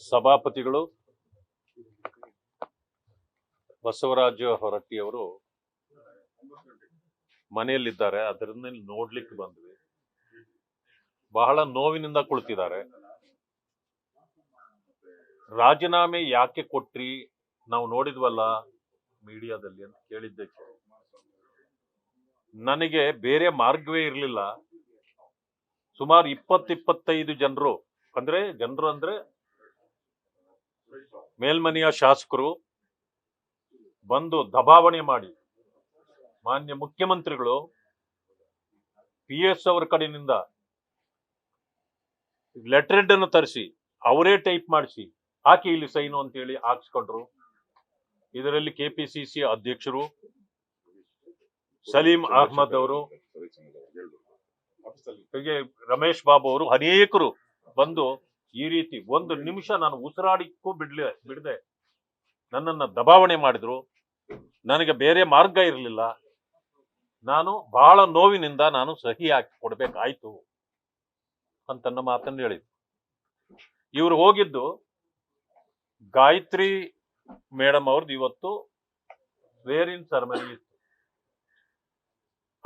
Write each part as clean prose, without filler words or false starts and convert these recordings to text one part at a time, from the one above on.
ಸಭಾಪತಿಗಳು ಬಸವರಾಜ ಹೊರಟ್ಟಿಯವರು ಮನೆಯಲ್ಲಿದ್ದಾರೆ. ಅದರಿಂದ ನೋಡ್ಲಿಕ್ಕೆ ಬಂದ್ವಿ. ಬಹಳ ನೋವಿನಿಂದ ಕುಳಿತಿದ್ದಾರೆ. ರಾಜೀನಾಮೆ ಯಾಕೆ ಕೊಟ್ರಿ, ನಾವು ನೋಡಿದ್ವಲ್ಲ ಮೀಡಿಯಾದಲ್ಲಿ ಅಂತ ಕೇಳಿದ್ದಕ್ಕೆ ನನಗೆ ಬೇರೆ ಮಾರ್ಗವೇ ಇರಲಿಲ್ಲ. ಸುಮಾರು 20-25 ಜನರು ಅಂದ್ರೆ ಮೇಲ್ಮನೆಯ ಶಾಸಕರು ಬಂದು ದಬಾವಣೆ ಮಾಡಿ ಮಾನ್ಯ ಮುಖ್ಯಮಂತ್ರಿಗಳು PS ಅವರ ಕಡೆಯಿಂದ ಲೆಟರ್ ಅನ್ನು ತರಿಸಿ ಅವರೇ ಟೈಪ್ ಮಾಡಿಸಿ ಹಾಕಿ ಇಲ್ಲಿ ಸೈನು ಅಂತ ಹೇಳಿ ಹಾಕ್ಸ್ಕೊಂಡ್ರು. ಇದರಲ್ಲಿ KPCC ಅಧ್ಯಕ್ಷರು ಸಲೀಂ ಅಹ್ಮದ್ ಅವರು, ಹೀಗೆ ರಮೇಶ್ ಬಾಬು ಅವರು ಅನೇಕರು ಬಂದು ಈ ರೀತಿ ಒಂದು ನಿಮಿಷ ನಾನು ಉಸಿರಾಡಿಕ್ಕೂ ಬಿಡದೆ ನನ್ನನ್ನ ದಬಾವಣೆ ಮಾಡಿದ್ರು. ನನಗೆ ಬೇರೆ ಮಾರ್ಗ ಇರಲಿಲ್ಲ. ನಾನು ಬಹಳ ನೋವಿನಿಂದ ನಾನು ಸಹಿ ಹಾಕಿ ಕೊಡ್ಬೇಕಾಯ್ತು ಅಂತನ್ನ ಮಾತನ್ನು ಹೇಳಿದ್ರು. ಇವರು ಹೋಗಿದ್ದು ಗಾಯತ್ರಿ ಮೇಡಮ್ ಅವ್ರದ್ದು ಇವತ್ತು ಸ್ವೇರಿನ್ ಸೆರೆಮನಿ ಇತ್ತು.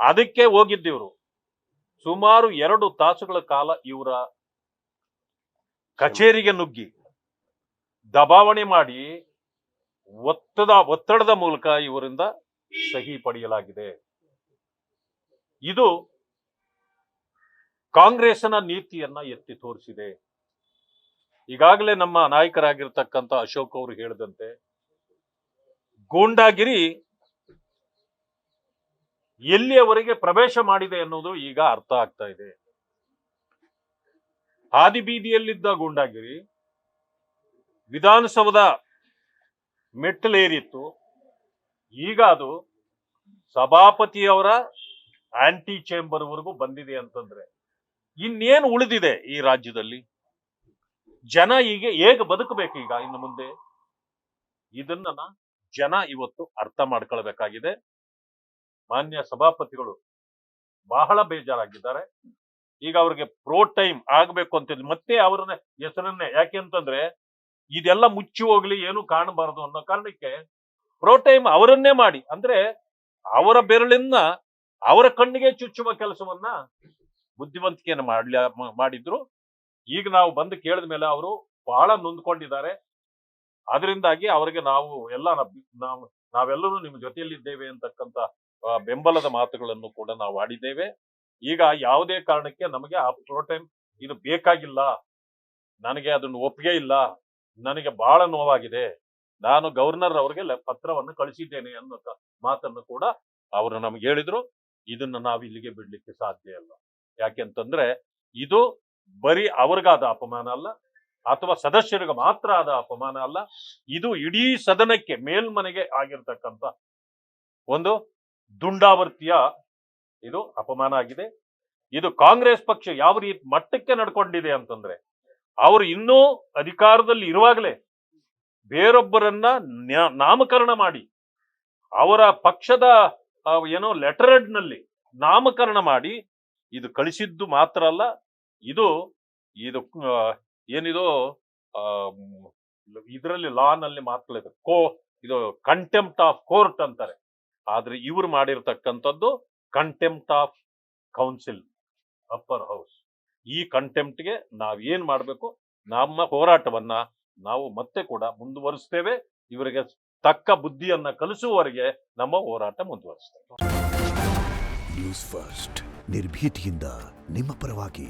ಅದಕ್ಕೆ ಹೋಗಿದ್ದಿವ್ರು. ಸುಮಾರು 2 ತಾಸುಗಳ ಕಾಲ ಇವರ ಕಚೇರಿಗೆ ನುಗ್ಗಿ ದಬಾವಣೆ ಮಾಡಿ ಒತ್ತಡದ ಮೂಲಕ ಇವರಿಂದ ಸಹಿ ಪಡೆಯಲಾಗಿದೆ. ಇದು ಕಾಂಗ್ರೆಸ್ನ ನೀತಿಯನ್ನ ಎತ್ತಿ ತೋರಿಸಿದೆ. ಈಗಾಗಲೇ ನಮ್ಮ ನಾಯಕರಾಗಿರ್ತಕ್ಕಂಥ ಅಶೋಕ್ ಅವರು ಹೇಳಿದಂತೆ ಗೂಂಡಾಗಿರಿ ಎಲ್ಲಿಯವರೆಗೆ ಪ್ರವೇಶ ಮಾಡಿದೆ ಅನ್ನೋದು ಈಗ ಅರ್ಥ ಆಗ್ತಾ ಇದೆ. ಹಾದಿಬೀದಿಯಲ್ಲಿದ್ದ ಗೂಂಡಾಗಿರಿ ವಿಧಾನಸೌಧ ಮೆಟ್ಟಲೇರಿತ್ತು. ಈಗ ಅದು ಸಭಾಪತಿಯವರ ಆಂಟಿ ಚೇಂಬರ್ ವರೆಗೂ ಬಂದಿದೆ ಅಂತಂದ್ರೆ ಇನ್ನೇನು ಉಳಿದಿದೆ ಈ ರಾಜ್ಯದಲ್ಲಿ? ಜನ ಈಗ ಹೇಗೆ ಬದುಕಬೇಕು ಈಗ ಇನ್ನು ಮುಂದೆ? ಇದನ್ನ ಜನ ಇವತ್ತು ಅರ್ಥ ಮಾಡ್ಕೊಳ್ಬೇಕಾಗಿದೆ. ಮಾನ್ಯ ಸಭಾಪತಿಗಳು ಬಹಳ ಬೇಜಾರಾಗಿದ್ದಾರೆ. ಈಗ ಅವ್ರಿಗೆ ಪ್ರೋ ಟೈಮ್ ಆಗ್ಬೇಕು ಅಂತ ಮತ್ತೆ ಅವ್ರನ್ನ ಹೆಸರನ್ನೇ ಯಾಕೆ ಅಂತಂದ್ರೆ ಇದೆಲ್ಲ ಮುಚ್ಚಿ ಹೋಗ್ಲಿ, ಏನು ಕಾಣಬಾರದು ಅನ್ನೋ ಕಾರಣಕ್ಕೆ ಪ್ರೋ ಟೈಮ್ ಅವರನ್ನೇ ಮಾಡಿ, ಅಂದ್ರೆ ಅವರ ಬೆರಳನ್ನ ಅವರ ಕಣ್ಣಿಗೆ ಚುಚ್ಚುವ ಕೆಲಸವನ್ನ ಬುದ್ಧಿವಂತಿಕೆಯನ್ನು ಮಾಡಿದ್ರು. ಈಗ ನಾವು ಬಂದು ಕೇಳಿದ ಮೇಲೆ ಅವರು ಬಹಳ ನೊಂದ್ಕೊಂಡಿದ್ದಾರೆ. ಅದರಿಂದಾಗಿ ಅವರಿಗೆ ನಾವೆಲ್ಲರೂ ನಿಮ್ಮ ಜೊತೆಯಲ್ಲಿದ್ದೇವೆ ಅಂತಕ್ಕಂಥ ಬೆಂಬಲದ ಮಾತುಗಳನ್ನು ಕೂಡ ನಾವು ಆಡಿದ್ದೇವೆ. ಈಗ ಯಾವುದೇ ಕಾರಣಕ್ಕೆ ನಮಗೆ ಆ ಪ್ರೋ ಟೈಮ್ ಇದು ಬೇಕಾಗಿಲ್ಲ, ನನಗೆ ಅದನ್ನು ಒಪ್ಪಿಗೆ ಇಲ್ಲ, ನನಗೆ ಬಹಳ ನೋವಾಗಿದೆ, ನಾನು ಗವರ್ನರ್ ಅವರಿಗೆ ಪತ್ರವನ್ನು ಕಳಿಸಿದ್ದೇನೆ ಅನ್ನೋ ಮಾತನ್ನು ಕೂಡ ಅವರು ನಮ್ಗೆ ಹೇಳಿದ್ರು. ಇದನ್ನ ನಾವು ಇಲ್ಲಿಗೆ ಬಿಡ್ಲಿಕ್ಕೆ ಸಾಧ್ಯ ಇಲ್ಲ. ಯಾಕೆಂತಂದ್ರೆ ಇದು ಬರೀ ಅವ್ರಿಗಾದ ಅಪಮಾನ ಅಲ್ಲ, ಅಥವಾ ಸದಸ್ಯರಿಗೆ ಮಾತ್ರ ಆದ ಅಪಮಾನ ಅಲ್ಲ, ಇದು ಇಡೀ ಸದನಕ್ಕೆ ಮೇಲ್ಮನೆಗೆ ಆಗಿರ್ತಕ್ಕಂಥ ಒಂದು ದುಂಡಾವರ್ತಿಯ ಇದು ಅಪಮಾನ ಆಗಿದೆ. ಇದು ಕಾಂಗ್ರೆಸ್ ಪಕ್ಷ ಯಾವ ರೀತಿ ಮಟ್ಟಕ್ಕೆ ನಡ್ಕೊಂಡಿದೆ ಅಂತಂದ್ರೆ ಅವರು ಇನ್ನೂ ಅಧಿಕಾರದಲ್ಲಿ ಇರುವಾಗಲೇ ಬೇರೊಬ್ಬರನ್ನ ನಾಮಕರಣ ಮಾಡಿ ಅವರ ಪಕ್ಷದ ಲೆಟರ್ ನಲ್ಲಿ ನಾಮಕರಣ ಮಾಡಿ ಇದು ಕಳಿಸಿದ್ದು ಮಾತ್ರ ಅಲ್ಲ, ಇದು ಏನಿದು ಇದರಲ್ಲಿ ಲಾ ನಲ್ಲಿ ಮಾತುಗಳಿದೆ, ಇದು ಕಂಟೆಂಪ್ಟ್ ಆಫ್ ಕೋರ್ಟ್ ಅಂತಾರೆ. ಆದ್ರೆ ಇವರು ಮಾಡಿರ್ತಕ್ಕಂಥದ್ದು contempt of council, upper house. ಈ ಕಂಟೆಂಪ್ಟ್ಗೆ ನಾವೇನ್ ಮಾಡ್ಬೇಕು, ನಮ್ಮ ಹೋರಾಟವನ್ನ ನಾವು ಮತ್ತೆ ಕೂಡ ಮುಂದುವರಿಸ್ತೇವೆ. ಇವರಿಗೆ ತಕ್ಕ ಬುದ್ಧಿಯನ್ನ ಕಲಿಸುವವರೆಗೆ ನಮ್ಮ ಹೋರಾಟ ಮುಂದುವರಿಸ್ತೇವೆ. ನ್ಯೂಸ್ ಫಸ್ಟ್, ನಿರ್ಭೀತಿಯಿಂದ ನಿಮ್ಮ ಪರವಾಗಿ.